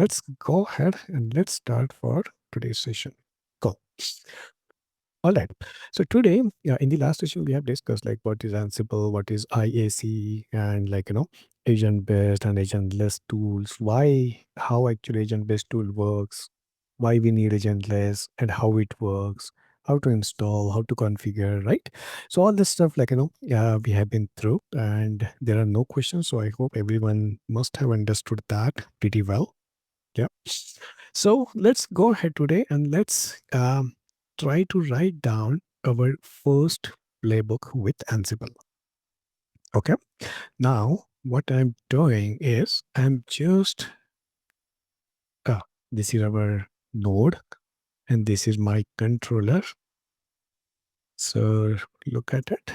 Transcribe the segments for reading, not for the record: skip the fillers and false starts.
let's go ahead and let's start for today's session. Cool. All right. So today, in the last session, we have discussed like what is Ansible, what is IAC, and agent-based and agentless tools. Why, how actually agent-based tool works, why we need agentless, and how it works, how to install, how to configure, right? So all this stuff, we have been through, and there are no questions. So I hope everyone must have understood that pretty well. Yeah. So let's go ahead today and let's try to write down our first playbook with Ansible. Okay. Now, what I'm doing is I'm just, this is our node and this is my controller. So look at it.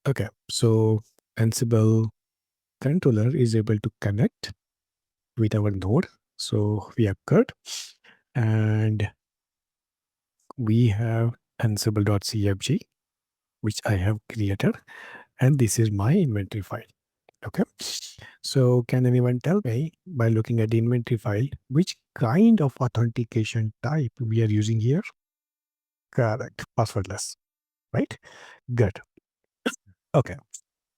Okay. So Ansible controller is able to connect with our node. So we have code and we have ansible.cfg, which I have created, and this is my inventory file. Okay. So can anyone tell me by looking at the inventory file, which kind of authentication type we are using here? Correct. Passwordless, right? Good. Okay.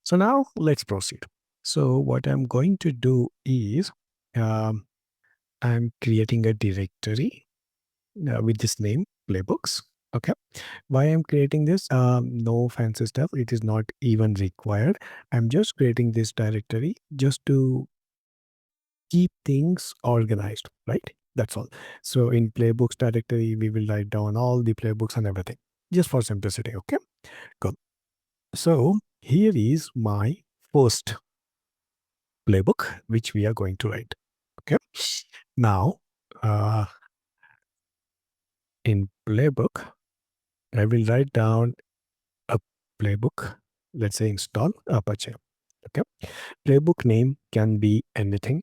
So now let's proceed. So what I'm going to do is um, I'm creating a directory with this name, Playbooks. Okay. Why I'm creating this? No fancy stuff. It is not even required. I'm just creating this directory just to keep things organized, right? That's all. So in Playbooks directory, we will write down all the playbooks and everything just for simplicity. Okay. Cool. So here is my first playbook, which we are going to write. Okay. Now, uh, in playbook, I will write down a playbook. Let's say install Apache. Okay. Playbook name can be anything.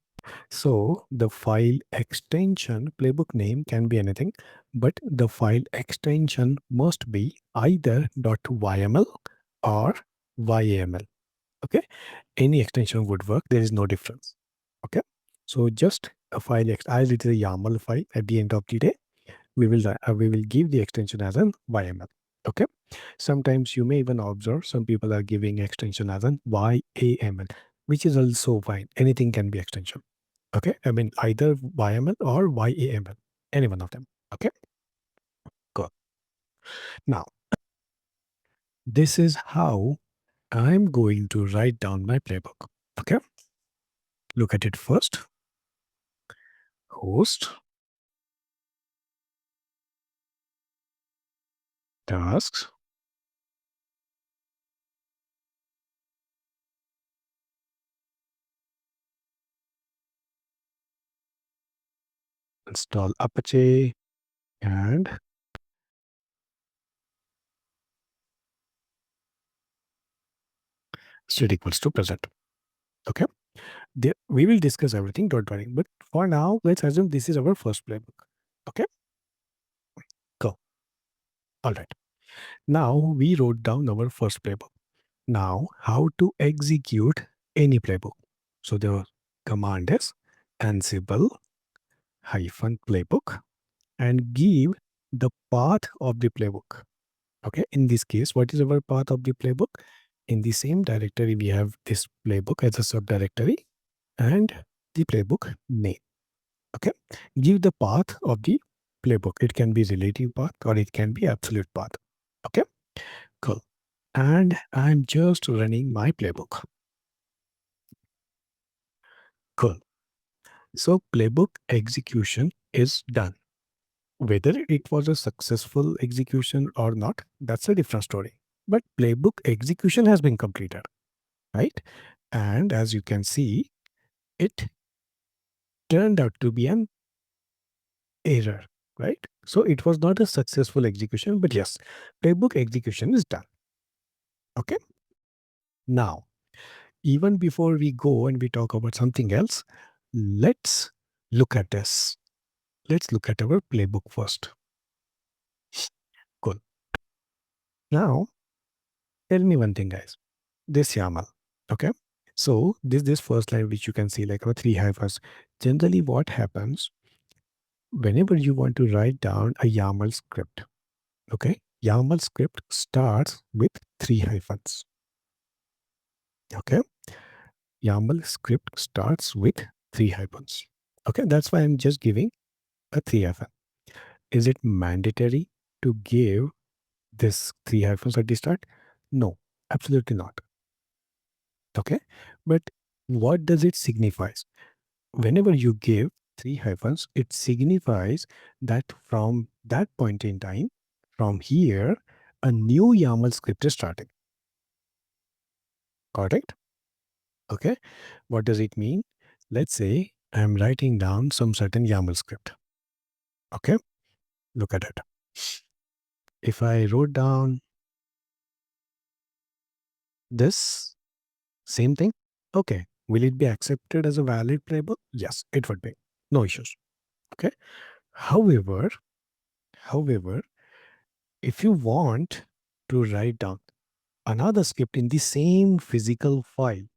So the file extension, playbook name can be anything, but the file extension must be either .yml or YAML. Okay. Any extension would work. There is no difference. Okay. So just a file, as it is a YAML file at the end of the day, we will give the extension as an YAML. Okay. Sometimes you may even observe some people are giving extension as an YAML, which is also fine. Anything can be extension. Okay. I mean, either YML or YAML, any one of them. Okay. Cool. Now, this is how I'm going to write down my playbook. Okay. Look at it first. Host, tasks, install Apache, and state equals to present. Okay. We will discuss everything, don't worry. But for now, let's assume this is our first playbook. Okay. Go. All right. Now we wrote down our first playbook. Now, how to execute any playbook? So the command is Ansible -playbook and give the path of the playbook. Okay. In this case, what is our path of the playbook? In the same directory, we have this playbook as a subdirectory and the playbook name. Okay. Give the path of the playbook. It can be relative path or it can be absolute path. Okay. Cool. And I'm just running my playbook. Cool. So playbook execution is done. Whether it was a successful execution or not, that's a different story. But playbook execution has been completed, right? And as you can see, it turned out to be an error, right? So it was not a successful execution, but yes, playbook execution is done. Okay. Now, even before we go and we talk about something else, let's look at this. Let's look at our playbook first. Cool. Now, tell me one thing, guys. This YAML, okay? So this first line, which you can see like 3 hyphens. Generally, what happens whenever you want to write down a YAML script? Okay, YAML script starts with 3 hyphens. Okay, YAML script starts with 3 hyphens. Okay, that's why I'm just giving a 3 hyphen. Is it mandatory to give this 3 hyphens at the start? No, absolutely not. Okay, but what does it signify? Whenever you give 3 hyphens, it signifies that from that point in time, from here, a new YAML script is starting. Correct? Okay. What does it mean? Let's say I'm writing down some certain YAML script. Okay. Look at it. If I wrote down this same thing, okay, will it be accepted as a valid playbook? Yes, it would be. No issues. Okay. However, however, if you want to write down another script in the same physical file,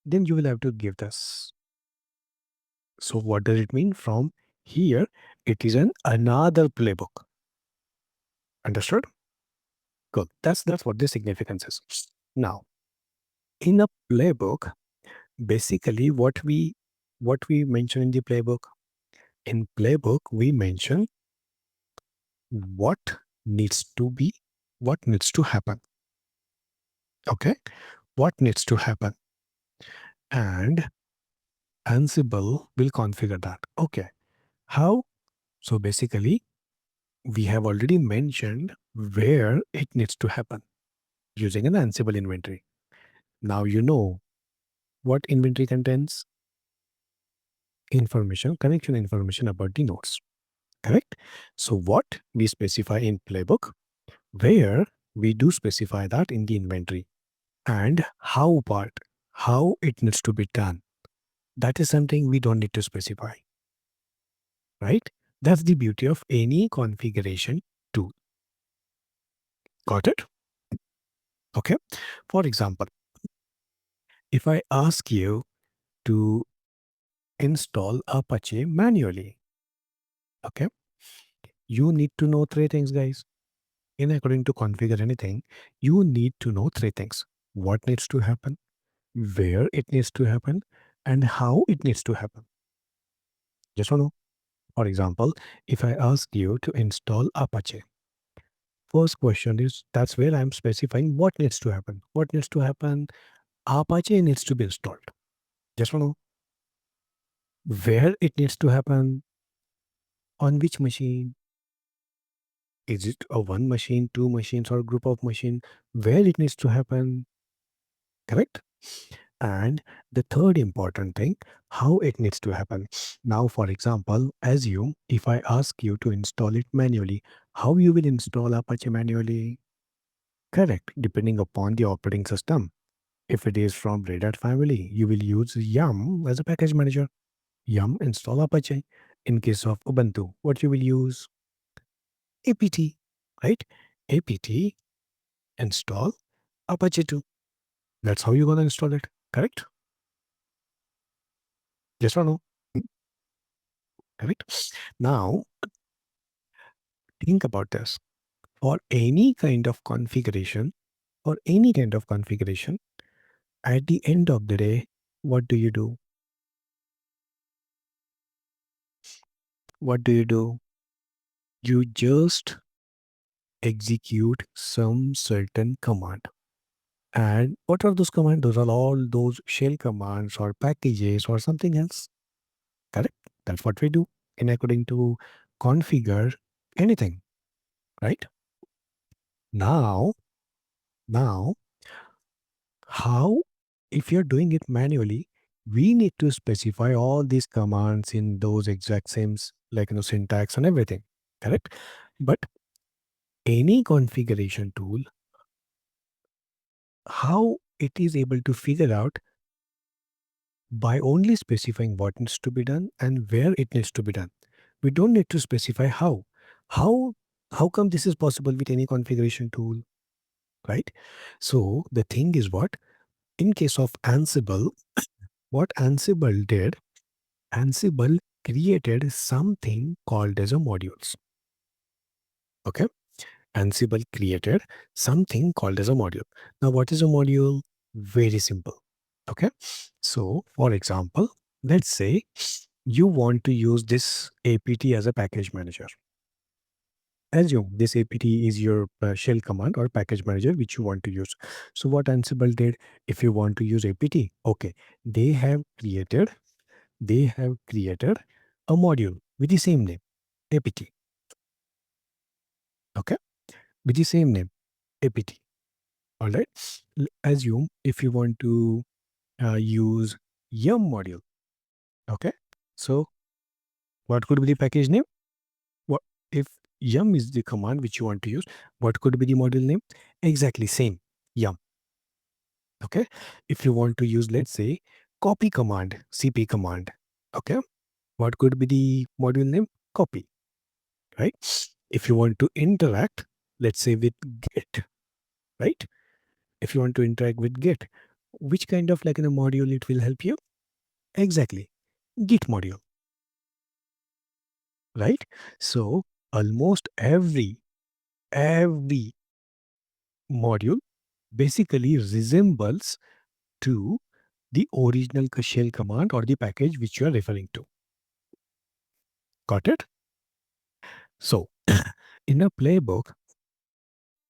then you will have to give this. So what does it mean? From here, it is an another playbook. Understood? Cool. That's what the significance is. Now, in a playbook, basically what we mention in the playbook. In playbook, we mention what needs to be, what needs to happen. Okay? What needs to happen. And Ansible will configure that. Okay. How? So basically, we have already mentioned where it needs to happen using an Ansible inventory. Now you know what inventory contains information, connection information about the nodes. Correct? So what we specify in playbook, where we do specify that in the inventory, and how part, how it needs to be done. That is something we don't need to specify. Right? That's the beauty of any configuration tool. Got it? Okay. For example, if I ask you to install Apache manually, okay, you need to know 3 things, guys. In according to configure anything, you need to know 3 things. What needs to happen, where it needs to happen, and how it needs to happen. Yes or no? For example, if I ask you to install Apache, first question is that's where I'm specifying what needs to happen. What needs to happen? Apache needs to be installed. Yes or no? Where it needs to happen, on which machine? Is it a one machine, two machines, or group of machine? Where it needs to happen? Correct? And the third important thing, how it needs to happen. Now, for example, assume if I ask you to install it manually, how you will install Apache manually? Correct. Depending upon the operating system. If it is from Red Hat family, you will use yum as a package manager. Yum install Apache. In case of Ubuntu, what you will use? apt, right? apt install Apache 2. That's how you're going to install it. Correct? Yes or no? Correct? Now, think about this. For any kind of configuration, for any kind of configuration, at the end of the day, what do you do? What do you do? You just execute some certain command. And what are those commands? Those are all those shell commands or packages or something else. Correct? That's what we do in according to configure anything, right? Now, now, how, if you're doing it manually, we need to specify all these commands in those exact same, like, syntax and everything. Correct? But any configuration tool, how it is able to figure out by only specifying what needs to be done and where it needs to be done. We don't need to specify how. How how come this is possible with any configuration tool, right? So the thing is what? In case of Ansible, what Ansible did, Ansible created something called as a modules. Okay. Ansible created something called as a module. Now, what is a module? Very simple. Okay. So, for example, let's say you want to use this apt as a package manager. Assume this apt is your shell command or package manager which you want to use. So, what Ansible did, if you want to use apt, okay, they have created a module with the same name, apt. Okay, with the same name, apt. All right. Assume if you want to use yum module. Okay. So what could be the package name? What if yum is the command which you want to use? What could be the module name? Exactly same, yum. Okay. If you want to use, let's say, copy command, cp command. Okay. What could be the module name? Copy. Right. If you want to interact, let's say with Git. Right. If you want to interact with Git, which kind of like in a module it will help you? Exactly, Git module, right? So almost every module basically resembles to the original shell command or the package which you are referring to. Got it? So in a playbook,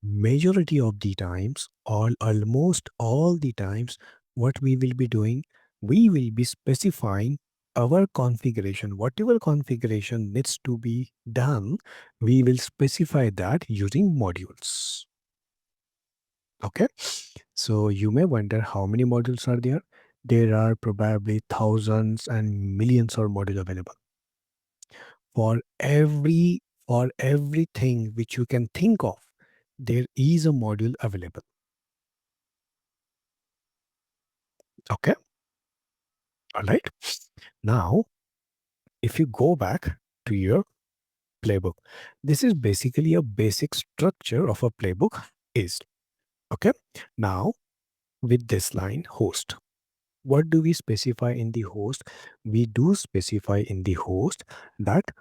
majority of the times, almost all the times, what we will be doing, we will be specifying our configuration. Whatever configuration needs to be done, we will specify that using modules. Okay. So you may wonder how many modules are there. There are probably thousands and millions of modules available for everything which you can think of. There is a module available. Okay. All right. Now, if you go back to your playbook, this is basically a basic structure of a playbook is. Okay. Now, with this line host, what do we specify in the host? We do specify in the host that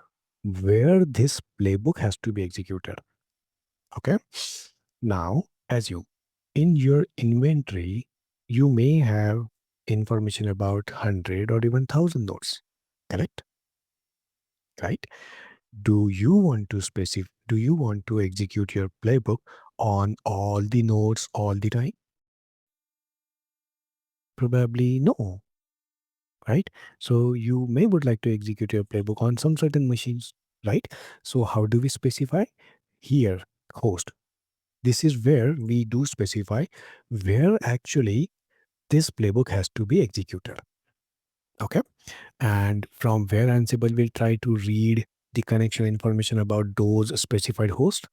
where this playbook has to be executed. Okay. Now, as you in your inventory, you may have information about 100 or even 1,000 nodes. Correct? Right? Do you want to execute your playbook on all the nodes all the time? Probably no, right? So you may would like to execute your playbook on some certain machines, right? So how do we specify? Here, host. This is where we do specify where actually this playbook has to be executed. Okay. And from where Ansible will try to read the connection information about those specified hosts?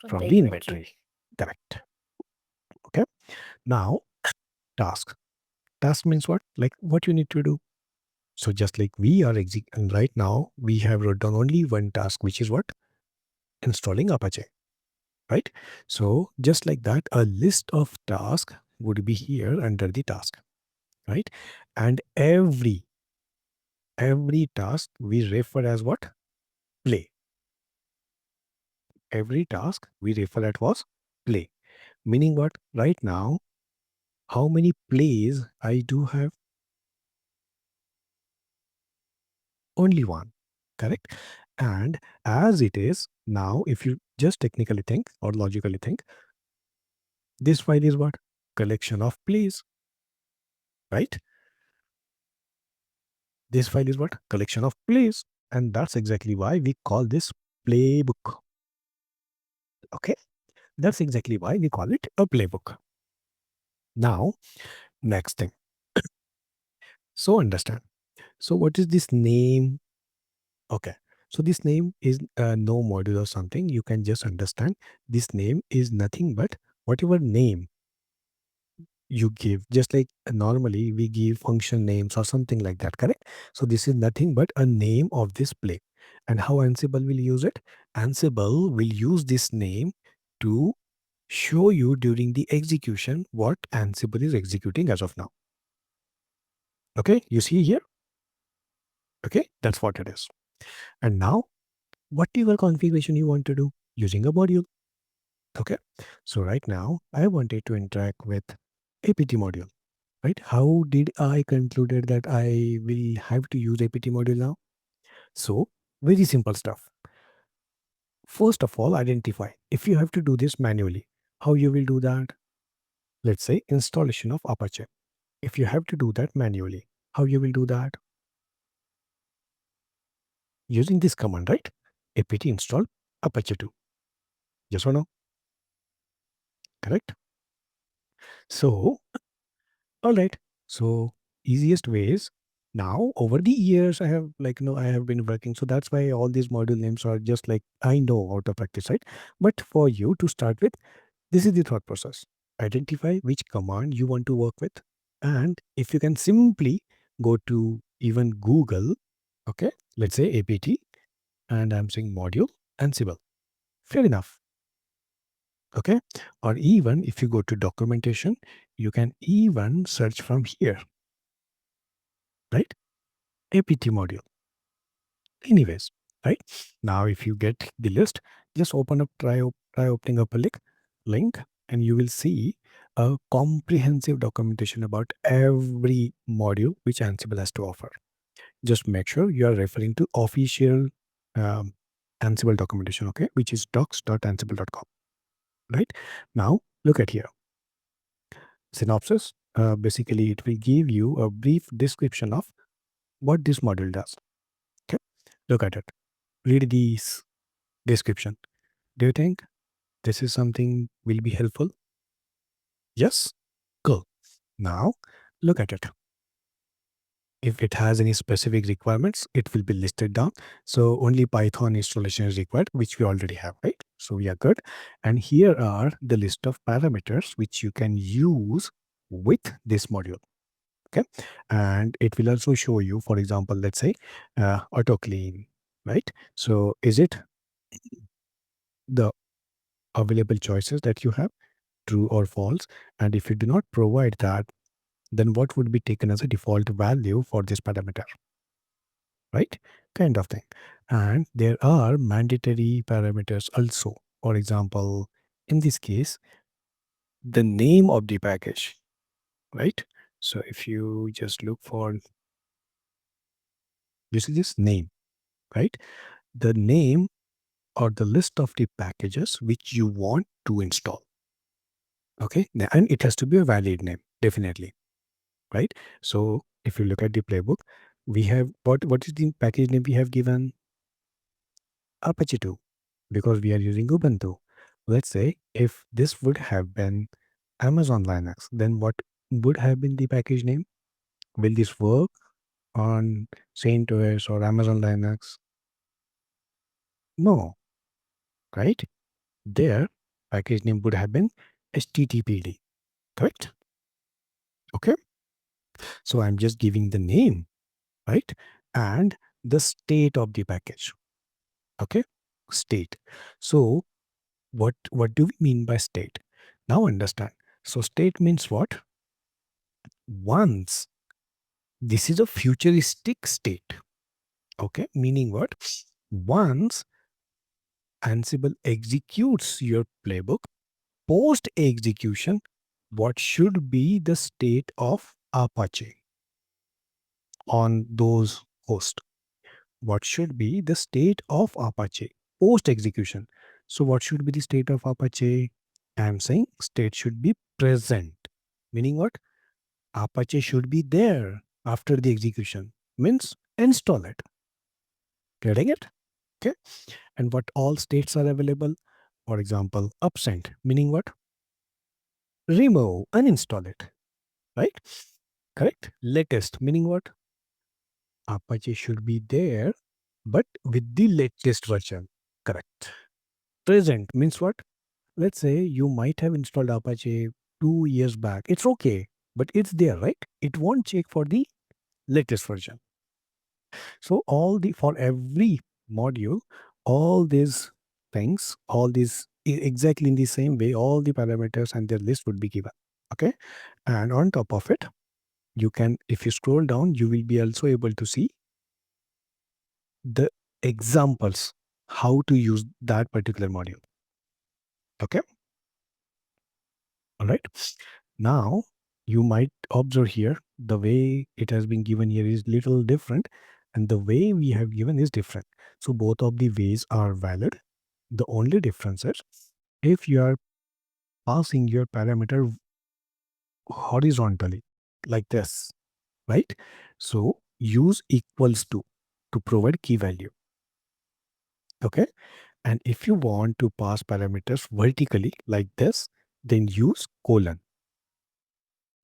From the inventory. Correct. Okay. Now, task. Task means what? Like what you need to do. So just like we are executing right now, we have wrote down only one task, which is what? Installing Apache. Right? So just like that, a list of tasks would be here under the task. Right? And every task we refer as what? Play. Every task we refer at was play. Meaning what? Right now, how many plays I do have? Only one. Correct? And as it is now, if you just technically think or logically think, this file is what? Collection of plays. Right? This file is what? Collection of plays. And that's exactly why we call this playbook. Okay? That's exactly why we call it a playbook. Now, next thing. So understand. So what is this name? Okay. So this name is no module or something. You can just understand this name is nothing but whatever name you give, just like normally we give function names or something like that, correct? So this is nothing but a name of this play. And how Ansible will use it? Ansible will use this name to show you during the execution what Ansible is executing as of now. Okay, you see here? Okay, that's what it is. And now, whatever configuration you want to do using a module. Okay, so right now I wanted to interact with APT module, right? How did I concluded that I will have to use APT module now? So very simple stuff. First of all, identify if you have to do this manually, how you will do that? Let's say installation of Apache. If you have to do that manually, how you will do that? Using this command, right? apt install Apache 2. Yes or no? Correct? So, all right. So, easiest ways. Now, over the years, I have I have been working. So that's why all these module names are just like I know out of practice, right? But for you to start with, this is the thought process. Identify which command you want to work with. And if you can simply go to even Google, okay, let's say apt, and I'm saying module Ansible. Fair enough. Okay. Or even if you go to documentation, you can even search from here, right? apt module. Anyways, right? Now, if you get the list, just try opening up a link, and you will see a comprehensive documentation about every module which Ansible has to offer. Just make sure you are referring to official um, Ansible documentation, okay, which is docs.ansible.com. Right now, look at here. Synopsis. Basically, it will give you a brief description of what this module does. Okay, look at it. Read this description. Do you think this is something will be helpful? Yes? Cool. Now, look at it. If it has any specific requirements, it will be listed down. So only Python installation is required, which we already have, right? So we are good. And here are the list of parameters which you can use with this module. Okay. And it will also show you, for example, let's say auto clean, right? So is it the available choices that you have, true or false? And if you do not provide that, then what would be taken as a default value for this parameter, right? Kind of thing. And there are mandatory parameters also. For example, in this case, the name of the package, right? So if you just look for, this is this name, right? The name or the list of the packages which you want to install. Okay. And it has to be a valid name, definitely. Right. So if you look at the playbook, we have what is the package name we have given? Apache 2, because we are using Ubuntu. Let's say if this would have been Amazon Linux, then what would have been the package name? Will this work on CentOS or Amazon Linux? No, right? Their package name would have been HTTPD, correct? Okay. So I'm just giving the name, right? And the state of the package. Okay. State. So what do we mean by state? Now understand. So state means what? Once. This is a futuristic state. Okay. Meaning what? Once Ansible executes your playbook, post execution, what should be the state of Apache on those hosts? What should be the state of Apache post execution? So, what should be the state of Apache? I'm saying state should be present. Meaning what? Apache should be there after the execution. Means install it. Getting it? Okay. And what all states are available? For example, absent. Meaning what? Remove, uninstall it. Right? Correct. Latest. Meaning what? Apache should be there, but with the latest version. Correct. Present means what? Let's say you might have installed Apache 2 years back. It's okay, but it's there, right? It won't check for the latest version. So for every module, all these things, all these exactly in the same way, all the parameters and their list would be given. Okay. And on top of it, you can, if you scroll down, you will be also able to see the examples, how to use that particular module. Okay. All right. Now, you might observe here, the way it has been given here is little different, and the way we have given is different. So both of the ways are valid. The only difference is if you are passing your parameter horizontally like this, right? So use equals to provide key value. Okay. And if you want to pass parameters vertically like this, then use colon.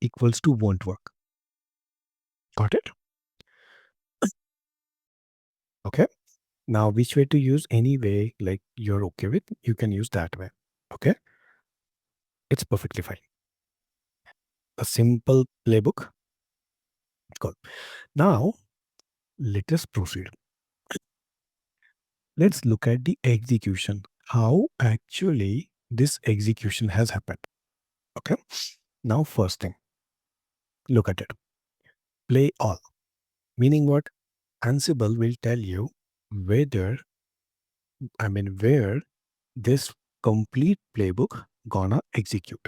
Equals to won't work. Got it? Okay. Now, which way to use, any way like you're okay with, you can use that way. Okay. It's perfectly fine. A simple playbook. Cool. Now, let us proceed. Let's look at the execution. How actually this execution has happened. Okay. Now, first thing, look at it. Play all. Meaning what? Ansible will tell you whether, where this complete playbook gonna execute.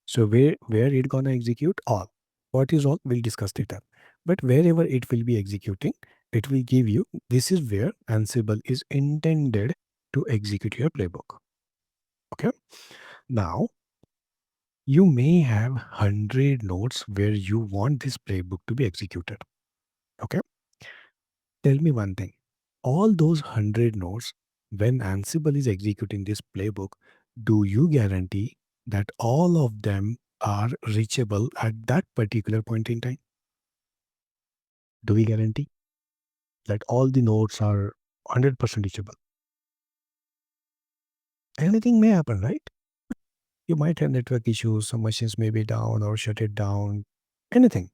So where it gonna execute? All. What is all? We'll discuss later. But wherever it will be executing, it will give you, this is where Ansible is intended to execute your playbook. Okay. Now, you may have 100 nodes where you want this playbook to be executed. Okay. Tell me one thing. All those 100 nodes, when Ansible is executing this playbook, do you guarantee that all of them are reachable at that particular point in time? Do we guarantee that all the nodes are 100% reachable? Anything may happen, right? You might have network issues, some machines may be down or shut it down, anything,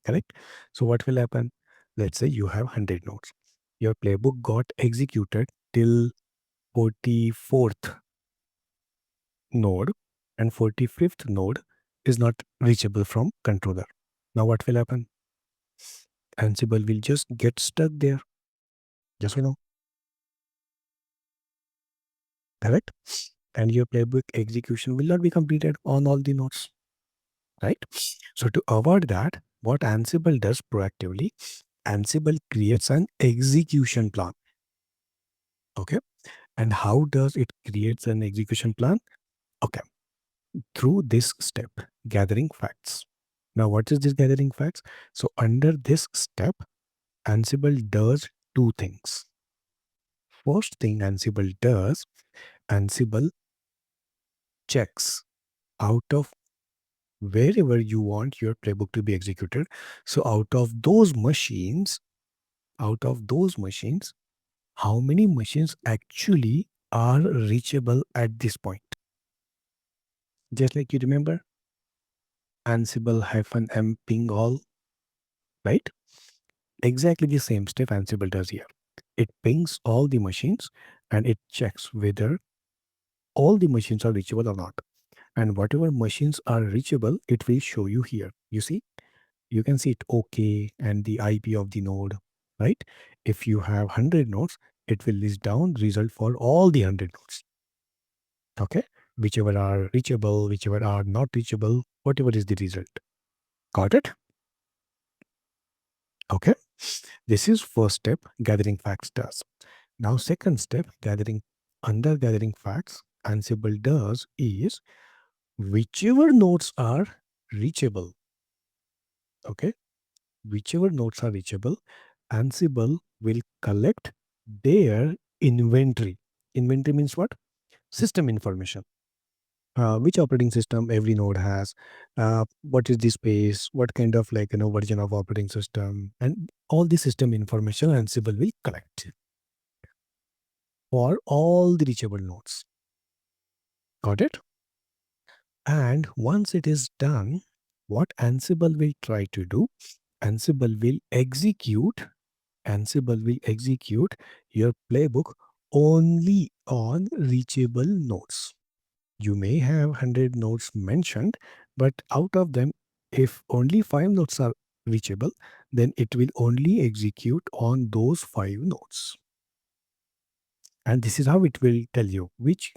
correct? So what will happen? Let's say you have 100 nodes. Your playbook got executed till 44th node, and 45th node is not reachable from controller. Now what will happen? Ansible will just get stuck there. Yes or no? Correct? And your playbook execution will not be completed on all the nodes. Right? So to avoid that, what Ansible does proactively, Ansible creates an execution plan. Okay. And how does it creates an execution plan? Okay. Through this step, gathering facts. Now, what is this gathering facts? So under this step, Ansible does two things. First thing Ansible does, Ansible checks out of wherever you want your playbook to be executed. So out of those machines, how many machines actually are reachable at this point? Just like you remember, Ansible -m ping all, right? Exactly the same step Ansible does here. It pings all the machines and it checks whether all the machines are reachable or not. And whatever machines are reachable, it will show you here. You see, you can see it OK and the IP of the node, right? If you have 100 nodes, it will list down result for all the 100 nodes. Okay, whichever are reachable, whichever are not reachable, whatever is the result. Got it? Okay. This is first step gathering facts does. Now second step under gathering facts, Ansible does is whichever nodes are reachable. Okay. Whichever nodes are reachable, Ansible will collect their inventory. Inventory means what? System information. Which operating system every node has, what is the space, what kind of version of operating system, and all the system information Ansible will collect for all the reachable nodes. Got it? And once it is done, what Ansible will try to do, Ansible will execute Ansible will execute your playbook only on reachable nodes. You may have 100 nodes mentioned, but out of them, if only 5 nodes are reachable, then it will only execute on those 5 nodes. And this is how it will tell you which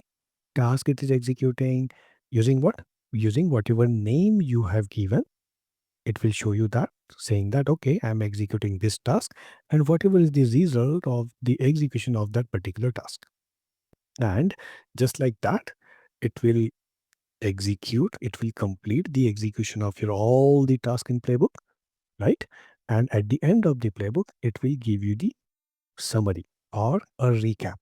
task it is executing, using what? Using whatever name you have given. It will show you that, saying that, okay, I'm executing this task, and whatever is the result of the execution of that particular task. And just like that, it will it will complete the execution of your all the task in playbook, right? And at the end of the playbook, it will give you the summary or a recap,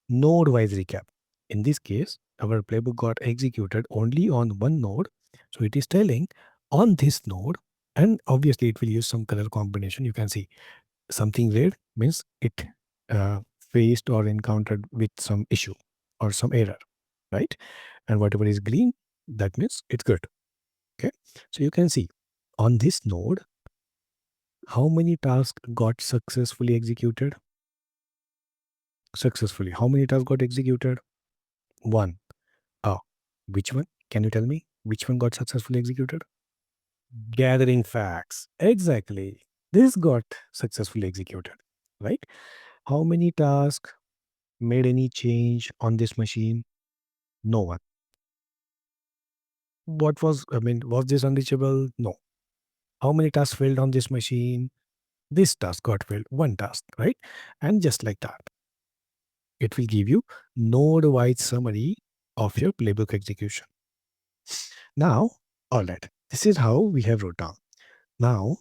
node wise recap. In this case, our playbook got executed only on one node. So it is telling on this node, and obviously it will use some color combination. You can see something red means it faced or encountered with some issue or some error, right? And whatever is green, that means it's good. Okay. So you can see on this node, how many tasks got successfully executed? Successfully. How many tasks got executed? One. Oh, which one? Can you tell me which one got successfully executed? Gathering facts. Exactly. This got successfully executed, right? How many tasks made any change on this machine? No one. Was this unreachable? No. How many tasks failed on this machine? This task got failed. One task, right? And just like that, it will give you node-wise summary of your playbook execution. Now, all right, this is how we have wrote down. Now,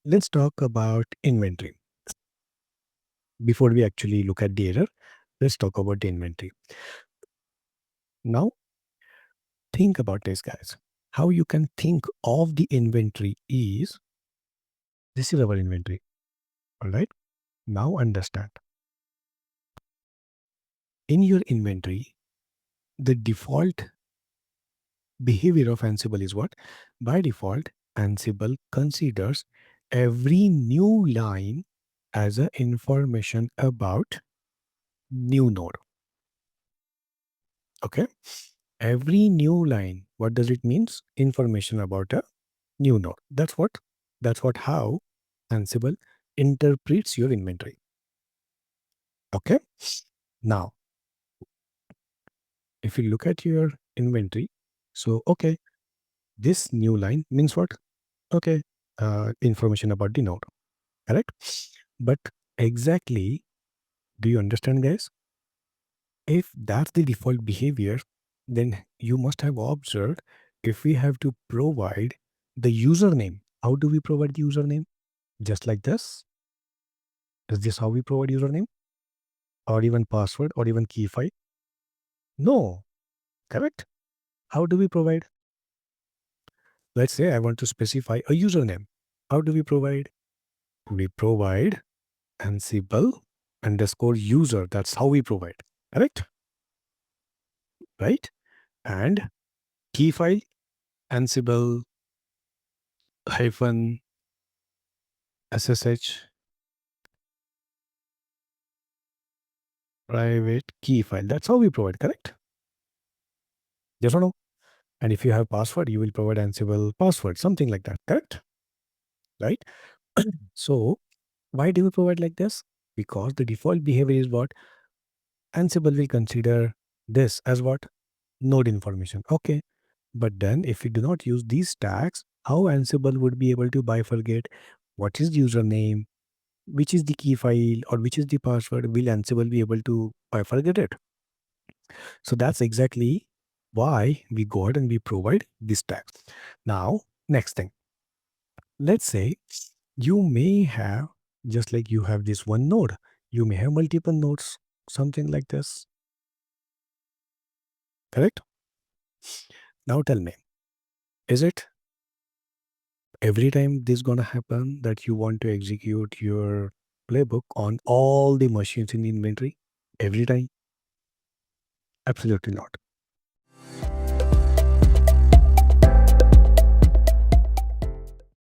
let's talk about inventory. Before we actually look at the error, let's talk about the inventory. Now, think about this, guys. How you can think of the inventory is, this is our inventory. All right. Now understand. In your inventory, the default behavior of Ansible is what? By default, Ansible considers every new line as a information about new node. Okay. Every new line, what does it means? Information about a new node. That's what how Ansible interprets your inventory. Okay. Now, if you look at your inventory, so okay, this new line means what? Okay, information about the node, correct? But exactly, do you understand, guys? If that's the default behavior, then you must have observed if we have to provide the username. How do we provide the username? Just like this? Is this how we provide username? Or even password or even key file? No, correct? How do we provide? Let's say I want to specify a username. How do we provide? We provide Ansible underscore user. That's how we provide. Correct? Right? And key file, Ansible hyphen SSH private key file. That's how we provide. Correct? Yes or no? And if you have password, you will provide Ansible password, something like that. Correct? Right? So why do we provide like this? Because the default behavior is what? Ansible will consider this as what? Node information. Okay. But then if we do not use these tags, how Ansible would be able to bifurcate what is the username, which is the key file, or which is the password? Will Ansible be able to bifurcate it? So that's exactly why we go ahead and we provide these tags. Now, next thing. Let's say you may have, just like you have this one node, you may have multiple nodes, something like this. Correct? Now tell me, is it every time this gonna happen that you want to execute your playbook on all the machines in the inventory? Every time? Absolutely not.